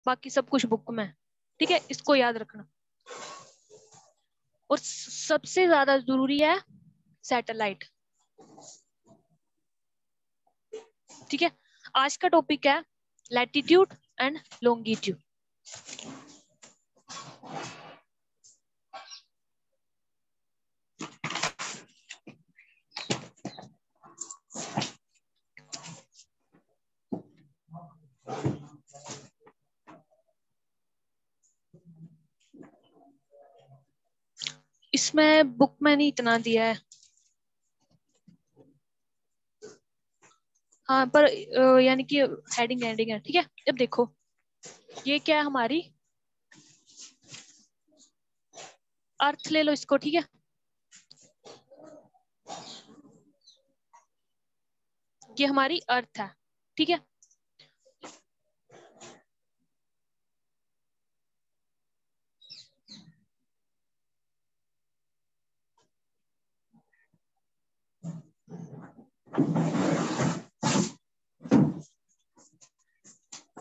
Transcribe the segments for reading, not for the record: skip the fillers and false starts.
बाकी सब कुछ बुक में है। ठीक है, इसको याद रखना। और सबसे ज्यादा जरूरी है सैटेलाइट। ठीक है, आज का टॉपिक है लैटिट्यूड एंड लॉन्गिट्यूड। इसमें बुक में नहीं इतना दिया है। हाँ, पर यानी कि हेडिंग हेडिंग है। ठीक है, अब देखो ये क्या है हमारी अर्थ, ले लो इसको। ठीक है, ये हमारी अर्थ है। ठीक है,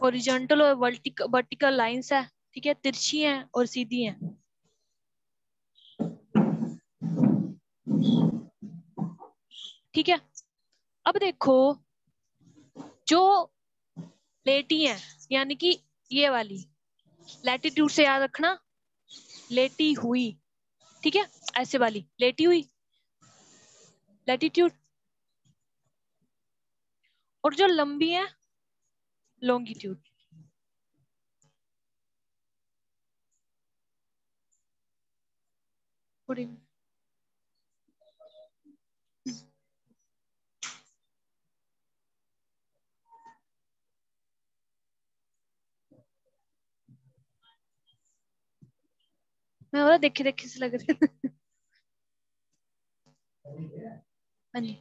हॉरिजॉन्टल और वर्टिकल लाइंस है। ठीक है, तिरछी हैं और सीधी हैं। ठीक है, अब देखो जो लेटी हैं, यानी कि ये वाली लैटिट्यूड से याद रखना, लेटी हुई। ठीक है, ऐसे वाली लेटी हुई लैटिट्यूड, और जो लंबी है लॉन्गिट्यूड। मैं बोला देखे देखे से लग रही है। हाँ जी।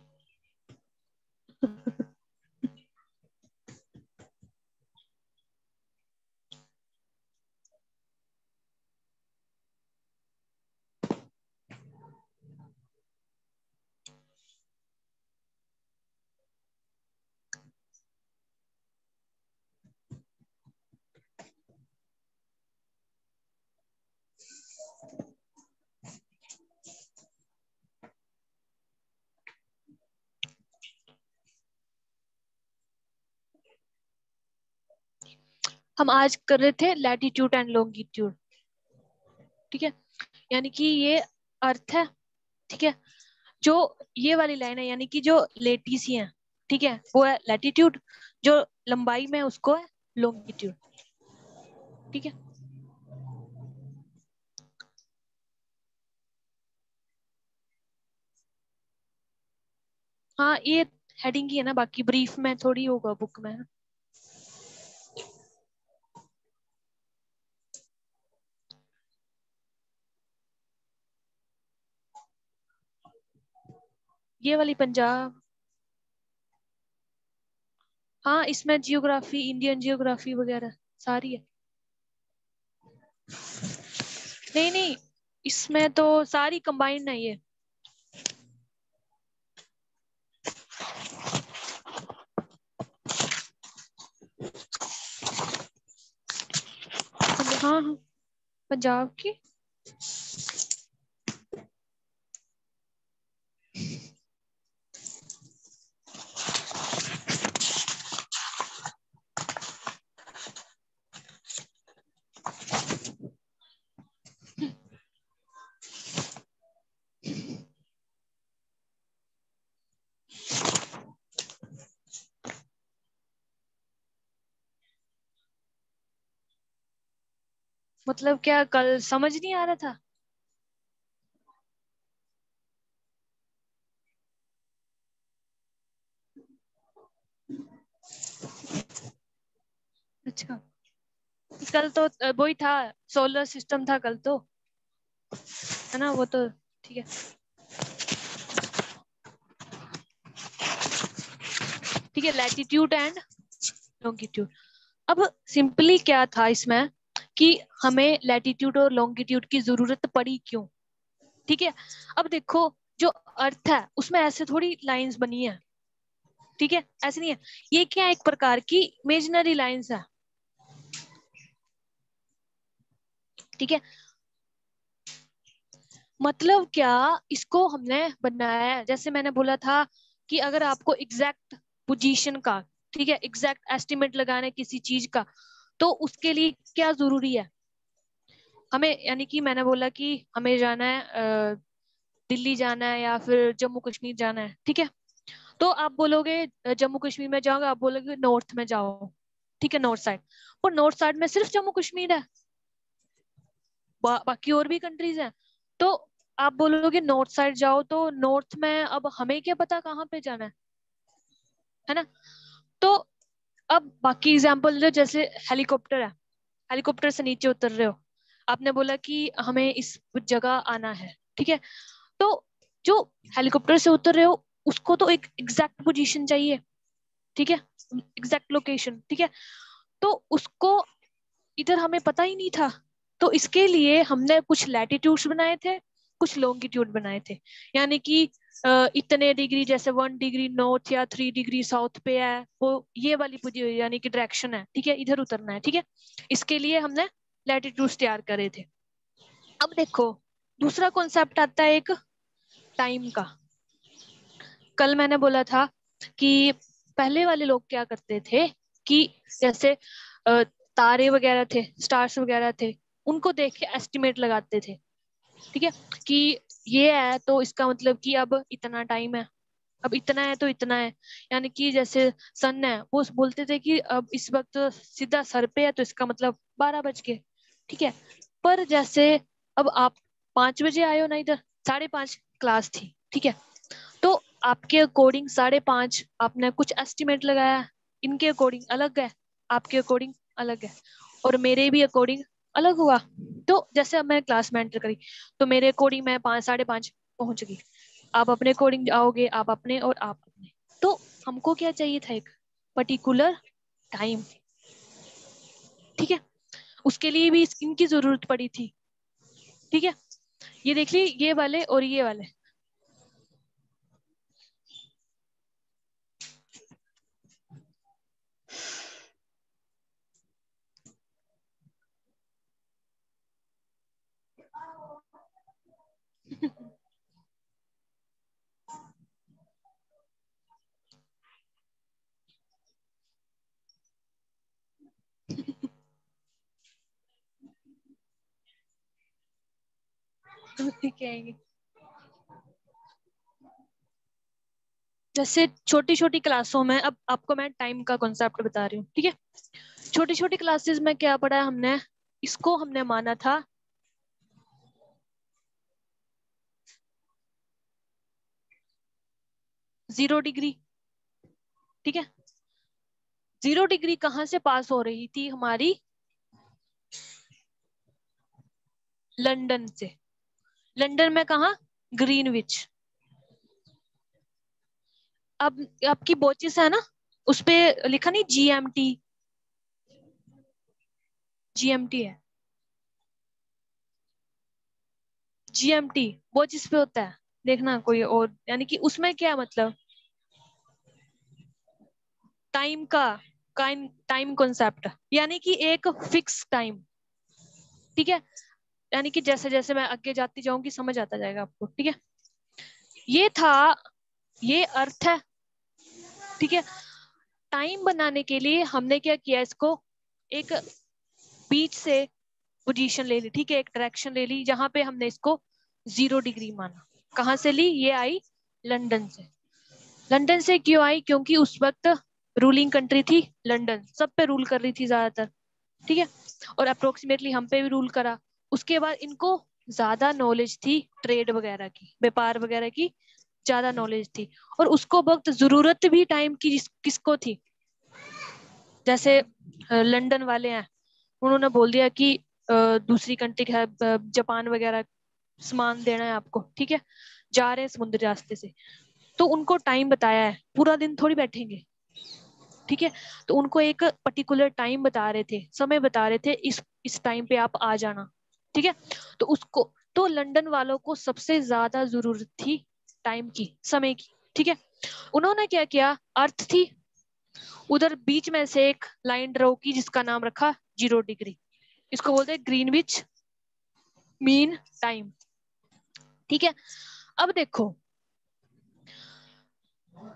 हम आज कर रहे थे लैटिट्यूड एंड लॉन्गिट्यूड। ठीक है, यानी कि ये अर्थ है। ठीक है, जो ये वाली लाइन है यानी कि जो लेटी सी है, ठीक है, वो है लैटिट्यूड। जो लंबाई में उसको है लॉन्गिट्यूड। ठीक है, हाँ ये हेडिंग ही है ना, बाकी ब्रीफ में थोड़ी होगा बुक में। ये वाली पंजाब, हाँ इसमें जियोग्राफी, इंडियन जियोग्राफी वगैरह सारी है। नहीं नहीं, इसमें तो सारी कंबाइंड है ये। हाँ हाँ, पंजाब की। मतलब क्या कल समझ नहीं आ रहा था? अच्छा, कल तो वही था, सोलर सिस्टम था कल तो, है ना वो तो। ठीक है, ठीक है, लैटिट्यूड एंड लॉन्गिट्यूड। अब सिंपली क्या था इसमें कि हमें लैटिट्यूड और लॉन्गिट्यूड की जरूरत पड़ी क्यों? ठीक है, अब देखो जो अर्थ है उसमें ऐसे थोड़ी लाइंस बनी है। ठीक है, ऐसे नहीं है, ये क्या है, एक प्रकार की इमेजिनरी लाइंस है। ठीक है, मतलब क्या, इसको हमने बनाया है, जैसे मैंने बोला था कि अगर आपको एग्जैक्ट पोजीशन का, ठीक है, एग्जैक्ट एस्टिमेट लगाना है किसी चीज का, तो उसके लिए क्या जरूरी है हमें, यानी कि मैंने बोला कि हमें जाना है दिल्ली जाना है या फिर जम्मू कश्मीर जाना है, ठीक है, तो आप बोलोगे जम्मू कश्मीर में जाओगे, आप बोलोगे नॉर्थ में जाओ, ठीक है, नॉर्थ साइड, पर नॉर्थ साइड में सिर्फ जम्मू कश्मीर है, बाकी और भी कंट्रीज हैं, तो आप बोलोगे नॉर्थ साइड जाओ, तो नॉर्थ में अब हमें क्या पता कहाँ पे जाना है ना। तो अब बाकी एग्जांपल जो, जैसे हेलीकॉप्टर है, हेलीकॉप्टर से नीचे उतर रहे हो, आपने बोला कि हमें इस जगह आना है, ठीक है, तो जो हेलीकॉप्टर से उतर रहे हो उसको तो एक एग्जैक्ट पोजीशन चाहिए, ठीक है, एग्जैक्ट लोकेशन, ठीक है, तो उसको इधर हमें पता ही नहीं था, तो इसके लिए हमने कुछ लैटिट्यूड्स बनाए थे, कुछ लॉन्गिट्यूड बनाए थे, यानी कि इतने डिग्री, जैसे 1 डिग्री नॉर्थ या 3 डिग्री साउथ पे है, वो ये वाली यानी कि डायरेक्शन है, ठीक है, इधर उतरना है, ठीक है, इसके लिए हमने लैटिट्यूड्स तैयार करे थे। अब देखो दूसरा कॉन्सेप्ट आता है एक टाइम का। कल मैंने बोला था कि पहले वाले लोग क्या करते थे कि जैसे तारे वगैरह थे, स्टार्स वगैरह थे, उनको देख के एस्टिमेट लगाते थे, ठीक है, कि ये है तो इसका मतलब कि अब इतना टाइम है, अब इतना है तो इतना है, यानी कि जैसे सन है, वो बोलते थे कि अब इस वक्त सीधा सर पे है तो इसका मतलब 12 बज गए, ठीक है, पर जैसे अब आप 5 बजे आए हो ना, इधर 5:30 क्लास थी, ठीक है, तो आपके अकॉर्डिंग 5:30 आपने कुछ एस्टिमेट लगाया, इनके अकॉर्डिंग अलग है, आपके अकॉर्डिंग अलग है, और मेरे भी अकॉर्डिंग अलग हुआ, तो जैसे अब मैं क्लास में एंटर करी, तो मेरे अकॉर्डिंग मैं 5:30 पहुंच गई, आप अपने अकॉर्डिंग आओगे, आप अपने और आप अपने, तो हमको क्या चाहिए था, एक पर्टिकुलर टाइम, ठीक है, उसके लिए भी इनकी जरूरत पड़ी थी, ठीक है, ये देख ली, ये वाले और ये वाले क्या है, जैसे छोटी छोटी क्लासों में, अब आपको मैं टाइम का कॉन्सेप्ट बता रही हूँ, ठीक है, छोटी छोटी क्लासेस में क्या पढ़ा है हमने, इसको हमने माना था 0 डिग्री, ठीक है, 0 डिग्री कहाँ से पास हो रही थी हमारी, लंदन से, लंदन में कहा, ग्रीनविच, अब आपकी वॉचेस है ना, उस पे लिखा नहीं जीएमटी, जीएमटी है, जीएमटी वॉचेस पे होता है, देखना कोई और, यानी कि उसमें क्या मतलब टाइम का, टाइम कॉन्सेप्ट, यानी कि एक फिक्स टाइम, ठीक है, यानी कि जैसे जैसे मैं आगे जाती जाऊंगी समझ आता जाएगा आपको, ठीक है, ये था, ये अर्थ है, ठीक है, टाइम बनाने के लिए हमने क्या किया, इसको एक बीच से पोजीशन ले ली, ठीक है, एक डायरेक्शन ले ली, जहां पे हमने इसको 0 डिग्री माना, कहां से ली, ये आई लंदन से, लंदन से क्यों आई, क्योंकि उस वक्त रूलिंग कंट्री थी लंदन, सब पे रूल कर रही थी ज्यादातर, ठीक है, और अप्रोक्सीमेटली हम पे भी रूल करा, उसके बाद इनको ज्यादा नॉलेज थी ट्रेड वगैरह की, व्यापार वगैरह की ज्यादा नॉलेज थी, और उसको वक्त जरूरत भी टाइम की किसको थी, जैसे लंदन वाले हैं, उन्होंने बोल दिया कि दूसरी कंट्री है, जापान वगैरह सामान देना है आपको, ठीक है, जा रहे हैं समुद्र रास्ते से, तो उनको टाइम बताया है, पूरा दिन थोड़ी बैठेंगे, ठीक है, तो उनको एक पर्टिकुलर टाइम बता रहे थे, समय बता रहे थे, इस टाइम पे आप आ जाना, ठीक है, तो उसको, तो लंदन वालों को सबसे ज्यादा जरूरत थी टाइम की, समय की, ठीक है, उन्होंने क्या किया, अर्थ थी, उधर बीच में से एक लाइन ड्रॉ की जिसका नाम रखा 0 डिग्री, इसको बोलते हैं ग्रीनविच मीन टाइम। ठीक है, अब देखो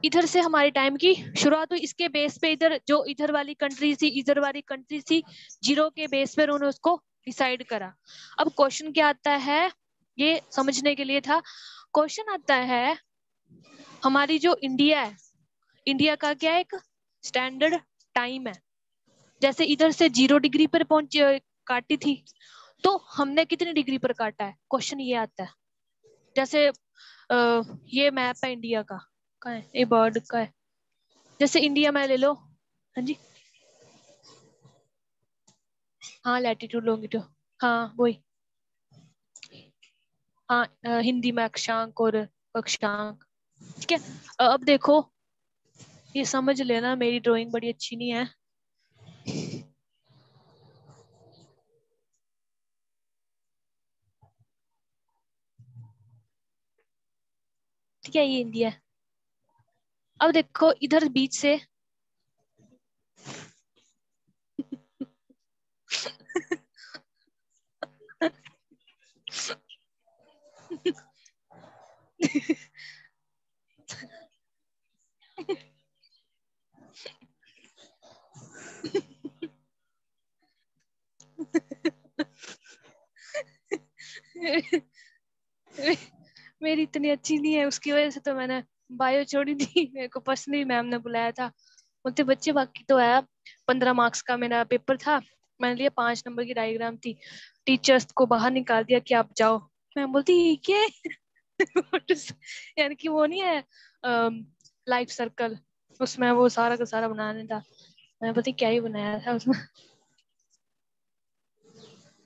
इधर से हमारे टाइम की शुरुआत हुई, इसके बेस पे इधर जो इधर वाली कंट्री थी, इधर वाली कंट्री थी, जीरो के बेस पे उन्होंने उसको डिसाइड करा। अब क्वेश्चन क्या आता है, ये समझने के लिए था। क्वेश्चन आता है हमारी जो इंडिया है, इंडिया का क्या एक स्टैंडर्ड टाइम है। जैसे इधर से 0 डिग्री पर पहुंच काटी थी, तो हमने कितनी डिग्री पर काटा है, क्वेश्चन ये आता है। जैसे ये मैप है इंडिया का, कहाँ है ये, बर्ड का है। जैसे इंडिया में ले लो, हाँ जी, हाँ लैटिट्यूड लॉन्गिट्यूड, हाँ वही, हाँ हिंदी में अक्षांक और अक्षांक। ठीक है, अब देखो ये समझ लेना, मेरी ड्राइंग बड़ी अच्छी नहीं है। ठीक है, ये इंडिया है। अब देखो इधर बीच से मेरी इतनी अच्छी नहीं है, उसकी वजह से तो मैंने बायो छोड़ी थी। मेरे को पर्सनली मैम ने बुलाया था, बोलते बच्चे बाकी तो है, 15 मार्क्स का मेरा पेपर था, मैंने लिया 5 नंबर की डायग्राम थी, टीचर्स को बाहर निकाल दिया कि आप जाओ। मैं बोलती क्या यानी कि वो नहीं है लाइफ सर्कल, उसमें वो सारा का सारा बनाने था, मैं पता क्या ही बनाया था उसमें।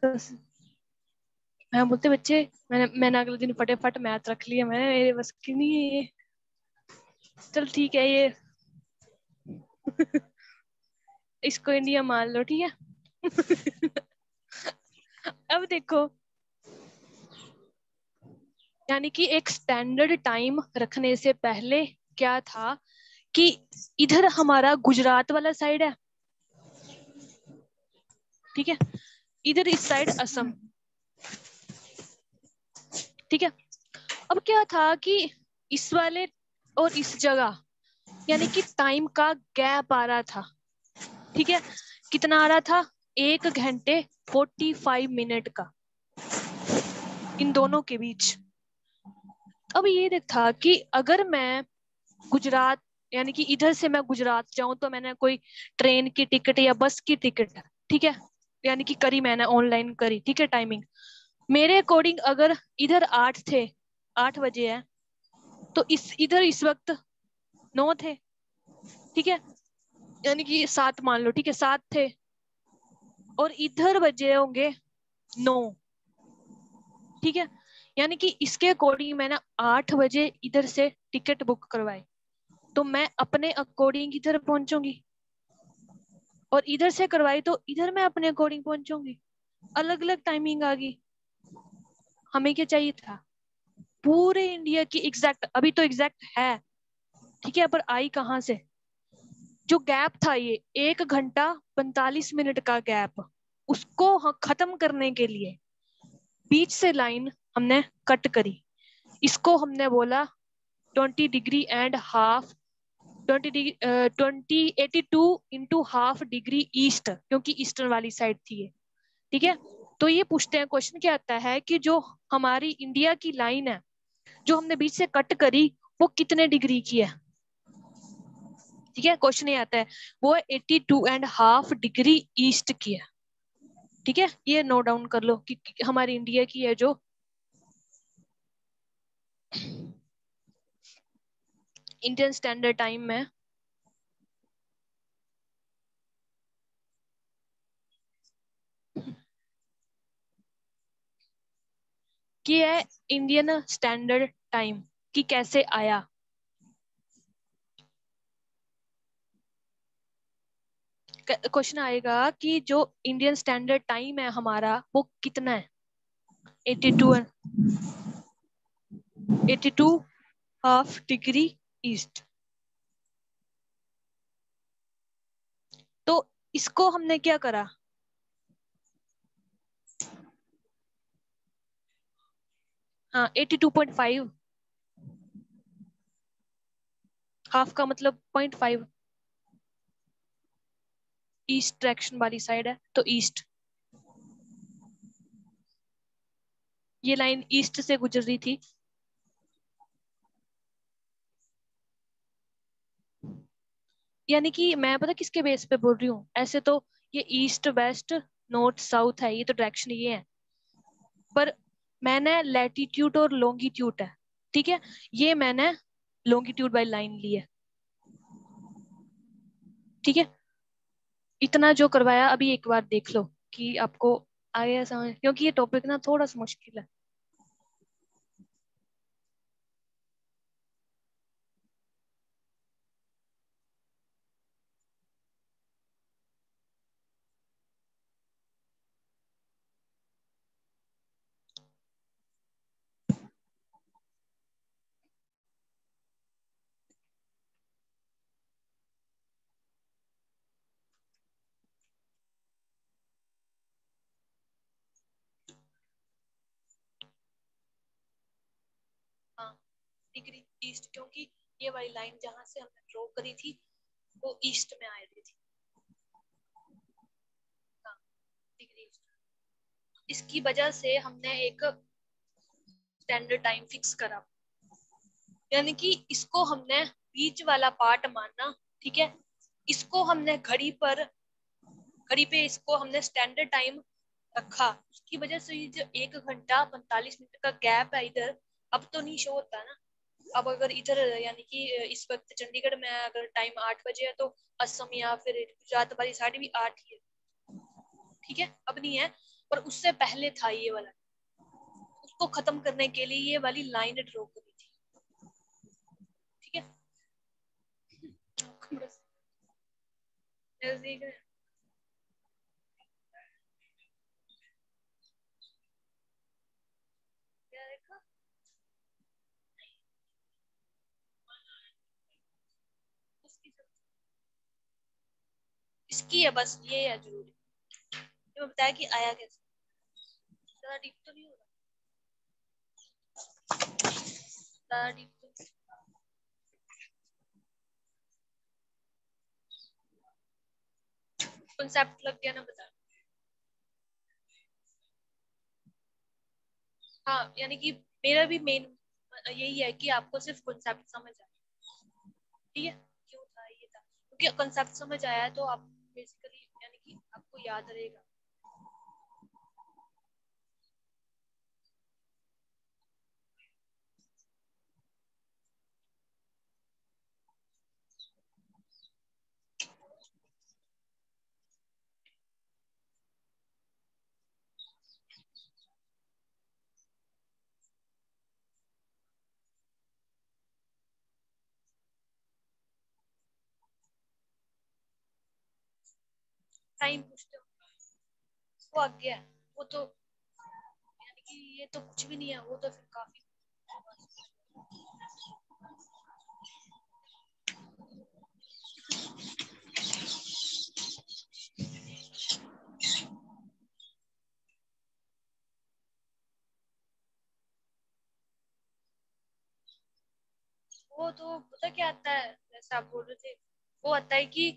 तो मैं बोलते बच्चे, मैंने अगले दिन फटाफट मैथ रख लिया, मैंने मेरे बस की नहीं है ये। चल ठीक है ये इसको इंडिया मान लो, ठीक है। अब देखो यानी कि एक स्टैंडर्ड टाइम रखने से पहले क्या था कि इधर हमारा गुजरात वाला साइड है, ठीक है, इधर इस साइड असम, ठीक है। अब क्या था कि इस वाले और इस जगह यानी कि टाइम का गैप आ रहा था, ठीक है, कितना आ रहा था, 1 घंटे 45 मिनट का इन दोनों के बीच। अब ये देख था कि अगर मैं गुजरात यानी कि इधर से मैं गुजरात जाऊं, तो मैंने कोई ट्रेन की टिकट या बस की टिकट, ठीक है, यानी कि करी मैंने ऑनलाइन करी, ठीक है, टाइमिंग मेरे अकॉर्डिंग अगर इधर 8 बजे है, तो इधर इस वक्त 9 थे, ठीक है, यानी कि 7 मान लो, ठीक है, 7 थे, और इधर बजे होंगे 9, ठीक है, यानी कि इसके अकॉर्डिंग मैंने 8 बजे इधर से टिकट बुक करवाई, तो मैं अपने अकॉर्डिंग इधर पहुंचूंगी, और इधर से करवाई तो इधर मैं अपने अकॉर्डिंग पहुंचूंगी। अलग अलग टाइमिंग आ गई। हमें क्या चाहिए था, पूरे इंडिया की एग्जैक्ट, अभी तो एग्जैक्ट है, ठीक है, पर आई कहाँ से, जो गैप था ये 1 घंटा 45 मिनट का गैप, उसको खत्म करने के लिए बीच से लाइन हमने कट करी, इसको हमने बोला 20 degree and half, 82 into half degree east, क्योंकि ईस्टर्न वाली साइड थी ये, ठीक है। तो ये पूछते हैं, क्वेश्चन क्या आता है कि जो हमारी इंडिया की लाइन है, जो हमने बीच से कट करी, वो कितने डिग्री की है, ठीक है, क्वेश्चन ये आता है, वो 82.5 डिग्री ईस्ट की है, ठीक है, ये नोट डाउन कर लो कि हमारी इंडिया की है जो इंडियन स्टैंडर्ड टाइम में, कि है इंडियन स्टैंडर्ड टाइम कि कैसे आया। क्वेश्चन आएगा कि जो इंडियन स्टैंडर्ड टाइम है हमारा, वो कितना है, 82, 82.5 डिग्री ईस्ट। तो इसको हमने क्या करा, हाँ 82.5, हाफ का मतलब 0.5, ईस्ट डायरेक्शन वाली साइड है तो ईस्ट। ये लाइन ईस्ट से गुजर रही थी। यानी कि मैं पता किसके बेस पे बोल रही हूँ, ऐसे तो ये ईस्ट वेस्ट नॉर्थ साउथ है, ये तो डायरेक्शन ये है, पर मैंने लैटिट्यूड और लॉन्गिट्यूड है, ठीक है, ये मैंने लॉन्गिट्यूड बाय लाइन ली है, ठीक है। इतना जो करवाया अभी एक बार देख लो कि आपको आया समझ, क्योंकि ये टॉपिक ना थोड़ा सा मुश्किल है। हाँ डिग्री ईस्ट, क्योंकि ये वाली लाइन जहां से हमने ड्रॉ करी थी वो ईस्ट में आ रही थी। हाँ डिग्री ईस्ट, इसकी वजह से हमने एक स्टैंडर्ड टाइम फिक्स करा, यानी कि इसको हमने बीच वाला पार्ट माना, ठीक है। इसको हमने घड़ी पे इसको हमने स्टैंडर्ड टाइम रखा, उसकी वजह से ये जो 1 घंटा 45 मिनट का गैप है इधर, अब तो नहीं शो होता ना। अब अगर इधर यानी कि इस वक्त चंडीगढ़ में अगर टाइम 8 बजे है तो असम या फिर गुजरात वाली साइड भी 8 ही है, ठीक है, अब नहीं है, पर उससे पहले था ये वाला। उसको खत्म करने के लिए ये वाली लाइन ड्रॉ करी थी, ठीक है। नजदीक है। क्या देखा? उसकी इसकी है बस, ये है जरूरी। ये मैं बताया कि आया कैसे, ज्यादा डीप तो नहीं होगा, ज्यादा डीप तो। कॉन्सेप्ट लग गया ना बता। हाँ यानी कि मेरा भी मेन यही है कि आपको सिर्फ कॉन्सेप्ट समझ आए, ठीक है। क्यों था ये था, क्योंकि कॉन्सेप्ट समझ आया तो आप बेसिकली यानी कि आपको याद रहेगा। टाइम पूछते हो वो आगे है, वो तो यानी कि ये तो कुछ भी नहीं है, वो तो फिर काफी। वो तो पता क्या आता है, जैसे आप बोल रहे थे, वो आता है कि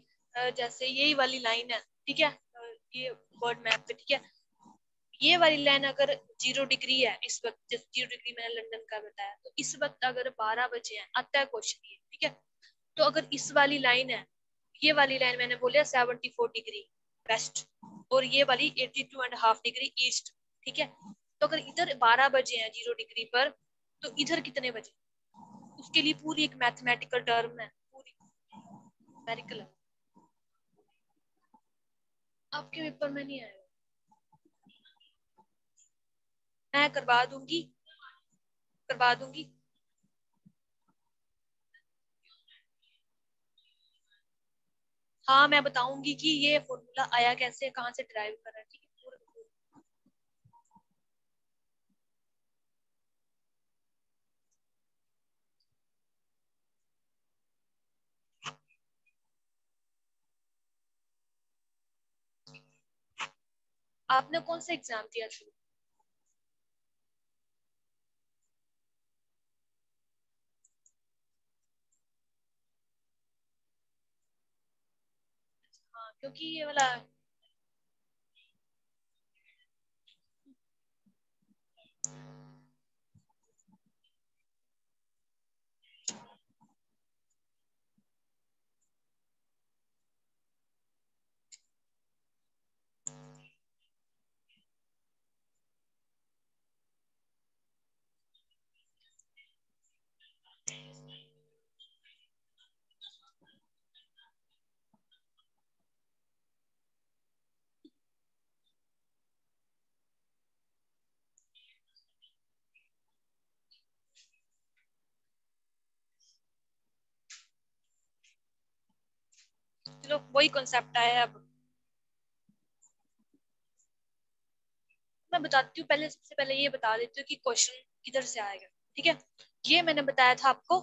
जैसे यही वाली लाइन है, ठीक है, ये वर्ड मैप पे, ठीक है, ये वाली लाइन अगर 0 डिग्री है इस वक्त, जैसे 0 डिग्री मैंने लंदन का बताया, तो इस वक्त अगर 12 बजे है, आता है क्वेश्चन ये, ठीक है। तो अगर इस वाली लाइन है, ये वाली लाइन मैंने बोलिया 74 डिग्री वेस्ट, और ये वाली 82.5 डिग्री ईस्ट, ठीक है। तो अगर इधर 12 बजे है 0 डिग्री पर, तो इधर कितने बजे, उसके लिए पूरी एक मैथमेटिकल टर्म है, पूरी न्यूमेरिकल है। आपके पेपर में नहीं आएगा, मैं करवा दूंगी, करवा दूंगी। हाँ मैं बताऊंगी कि ये फॉर्मूला आया कैसे, कहाँ से ड्राइव कर रहा है, ठीक है, आपने कौन सा एग्जाम दिया शुरू? क्योंकि ये वाला चलो वही कॉन्सेप्ट आया है। अब मैं बताती हूँ, पहले सबसे पहले ये बता देती हूँ कि क्वेश्चन किधर से आएगा। ठीक है, ये मैंने बताया था आपको